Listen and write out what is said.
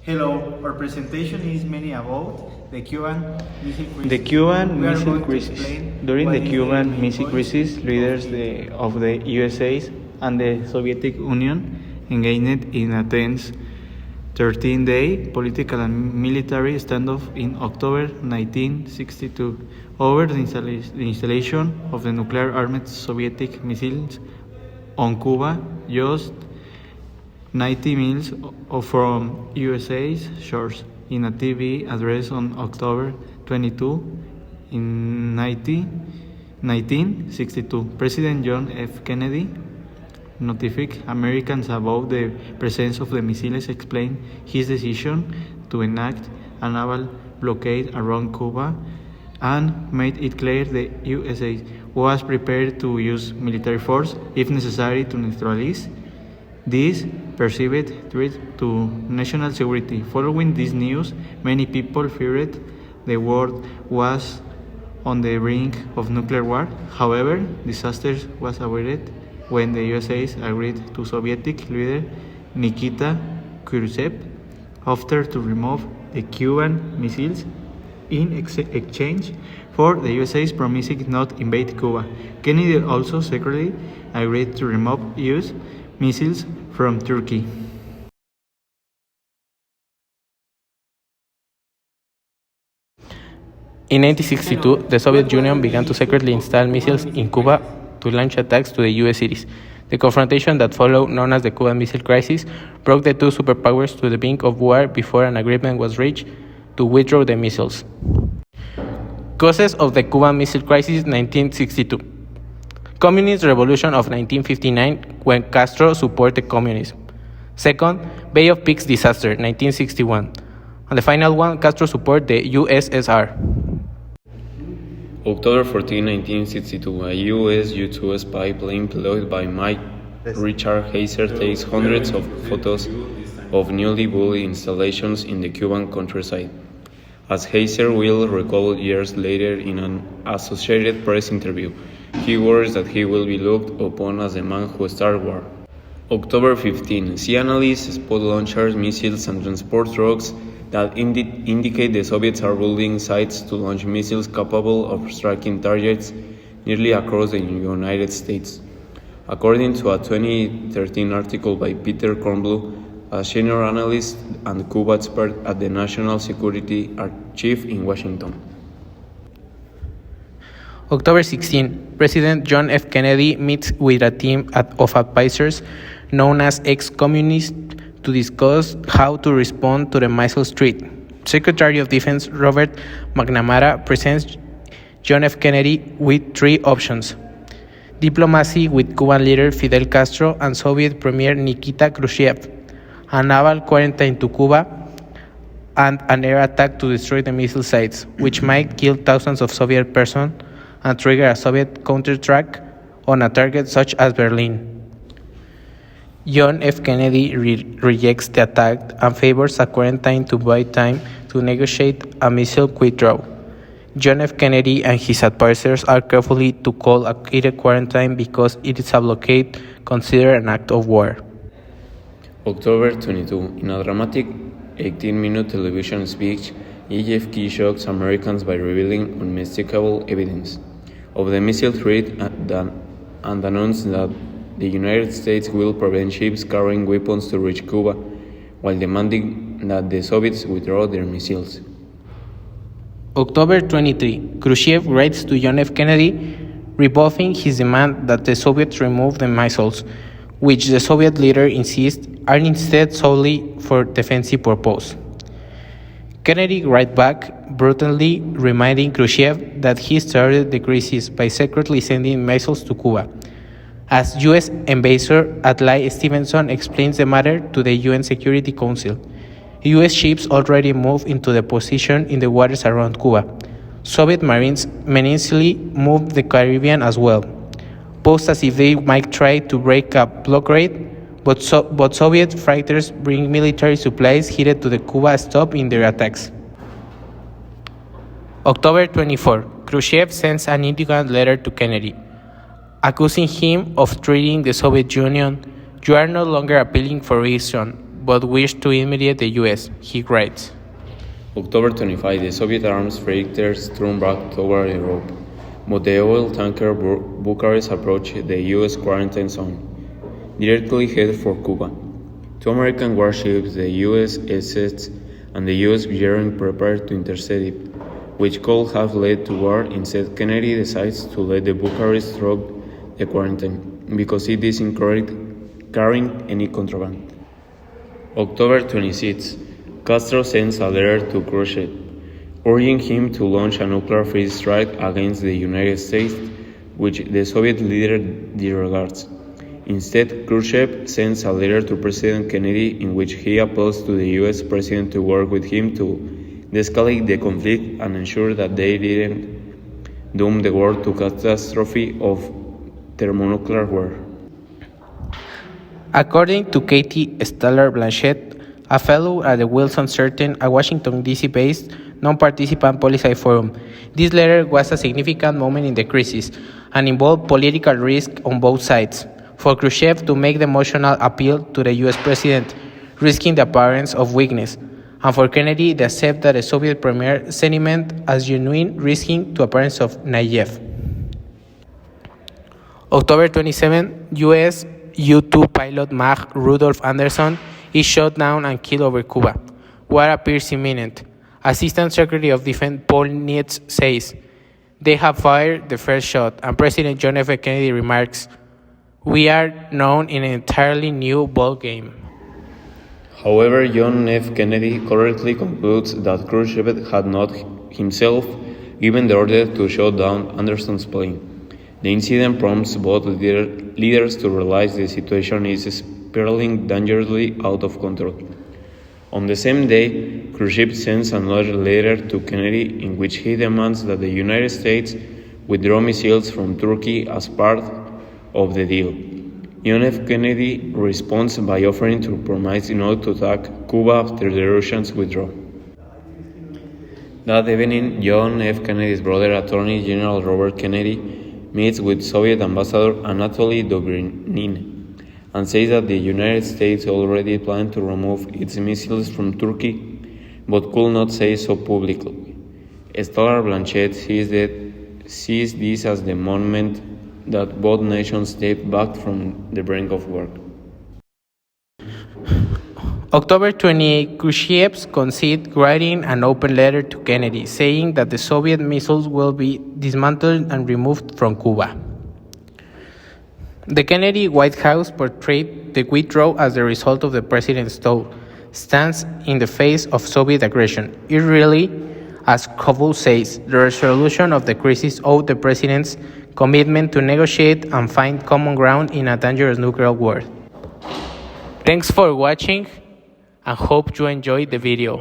Hello, our presentation is mainly about the Cuban Missile Crisis. The Cuban We are Missile going to Crisis. explain During what the is Cuban main Missile points Crisis, leaders of the USA and the Soviet Union engaged in a tense 13-day political and military standoff in October 1962 over the installation of the nuclear-armed Soviet missiles on Cuba, just 90 miles from USA's shores. In a TV address on October 22 in 1962, President John F. Kennedy notified Americans about the presence of the missiles, explained his decision to enact a naval blockade around Cuba, and made it clear the USA was prepared to use military force if necessary to neutralize this perceived threat to national security. Following this news, many people feared the world was on the brink of nuclear war. However, disaster was avoided when the USA agreed to Soviet leader Nikita Khrushchev offer to remove the Cuban missiles in exchange for the USA's promising not invade Cuba. Kennedy also secretly agreed to remove US missiles from Turkey. In 1962, the Soviet Union began to secretly install missiles in Cuba to launch attacks to the U.S. cities. The confrontation that followed, known as the Cuban Missile Crisis, brought the two superpowers to the brink of war before an agreement was reached to withdraw the missiles. Causes of the Cuban Missile Crisis 1962. Communist Revolution of 1959, when Castro supported communism. Second, Bay of Pigs disaster 1961. And the final one, Castro support the USSR. October 14, 1962, a U.S. U-2 spy plane piloted by Mike Richard Heiser takes hundreds of photos of newly built installations in the Cuban countryside. As Heiser will recall years later in an Associated Press interview, he worries that he will be looked upon as the man who started war. October 15, sea analysts spot launchers, missiles, and transport trucks that indicate the Soviets are building sites to launch missiles capable of striking targets nearly across the United States. According to a 2013 article by Peter Kornblum, a senior analyst and Cuba expert at the National Security Archive in Washington. October 16, President John F. Kennedy meets with a team of advisors known as ex-communists to discuss how to respond to the missile threat. Secretary of Defense Robert McNamara presents John F. Kennedy with three options: diplomacy with Cuban leader Fidel Castro and Soviet Premier Nikita Khrushchev, a naval quarantine to Cuba, and an air attack to destroy the missile sites, which might kill thousands of Soviet personnel and trigger a Soviet counterattack on a target such as Berlin. John F. Kennedy rejects the attack and favors a quarantine to buy time to negotiate a missile withdrawal. John F. Kennedy and his advisors are careful to call it a quarantine because it is a blockade considered an act of war. October 22, in a dramatic 18-minute television speech, JFK shocks Americans by revealing unmistakable evidence of the missile threat and announced that the United States will prevent ships carrying weapons to reach Cuba, while demanding that the Soviets withdraw their missiles. October 23, Khrushchev writes to John F. Kennedy, rebuffing his demand that the Soviets remove the missiles, which the Soviet leader insists are instead solely for defensive purposes. Kennedy writes back, brutally reminding Khrushchev that he started the crisis by secretly sending missiles to Cuba. As U.S. Ambassador Adlai Stevenson explains the matter to the UN Security Council, U.S. ships already moved into the position in the waters around Cuba. Soviet Marines menacingly moved the Caribbean as well, posed as if they might try to break a blockade, but Soviet fighters bring military supplies headed to the Cuba stop in their attacks. October 24, Khrushchev sends an indignant letter to Kennedy, accusing him of treating the Soviet Union. You are no longer appealing for reason. but wished to intimidate the US, he writes. October 25, the Soviet arms freighters turned back toward Europe, but the oil tanker Bucharest approached the US quarantine zone, directly headed for Cuba. Two American warships, the USS and the US German, prepared to intercept it, which could have led to war. Instead, Kennedy decides to let the Bucharest through the quarantine because it isn't carrying any contraband. October 26, Castro sends a letter to Khrushchev, urging him to launch a nuclear-free strike against the United States, which the Soviet leader disregards. Instead, Khrushchev sends a letter to President Kennedy in which he appeals to the US president to work with him to de-escalate the conflict and ensure that they didn't doom the world to catastrophe of thermonuclear war. According to Katie Steller-Blanchette, a fellow at the Wilson Center, a Washington, D.C.-based non-participant policy forum, this letter was a significant moment in the crisis and involved political risk on both sides. For Khrushchev to make the emotional appeal to the U.S. president, risking the appearance of weakness, and for Kennedy to accept that the Soviet premier sentiment as genuine, risking the appearance of naive. October 27, U.S. U-2 pilot Mag Rudolph Anderson is shot down and killed over Cuba. War appears imminent. Assistant Secretary of Defense Paul Nietz says, "They have fired the first shot," and President John F. Kennedy remarks, "We are now in an entirely new ballgame." However, John F. Kennedy correctly concludes that Khrushchev had not himself given the order to shoot down Anderson's plane. The incident prompts both leaders to realize the situation is spiraling dangerously out of control. On the same day, Khrushchev sends another letter to Kennedy in which he demands that the United States withdraw missiles from Turkey as part of the deal. John F. Kennedy responds by offering to promise not to attack Cuba after the Russians withdraw. That evening, John F. Kennedy's brother, Attorney General Robert Kennedy, meets with Soviet Ambassador Anatoly Dobrynin and says that the United States already planned to remove its missiles from Turkey, but could not say so publicly. Steller-Blanchette sees this as the moment that both nations stepped back from the brink of war. October 28, Khrushchev conceded, writing an open letter to Kennedy, saying that the Soviet missiles will be dismantled and removed from Cuba. The Kennedy White House portrayed the withdrawal as the result of the president's stance in the face of Soviet aggression. It really, as Koval says, the resolution of the crisis owed the president's commitment to negotiate and find common ground in a dangerous nuclear war. Thanks for watching and hope you enjoyed the video.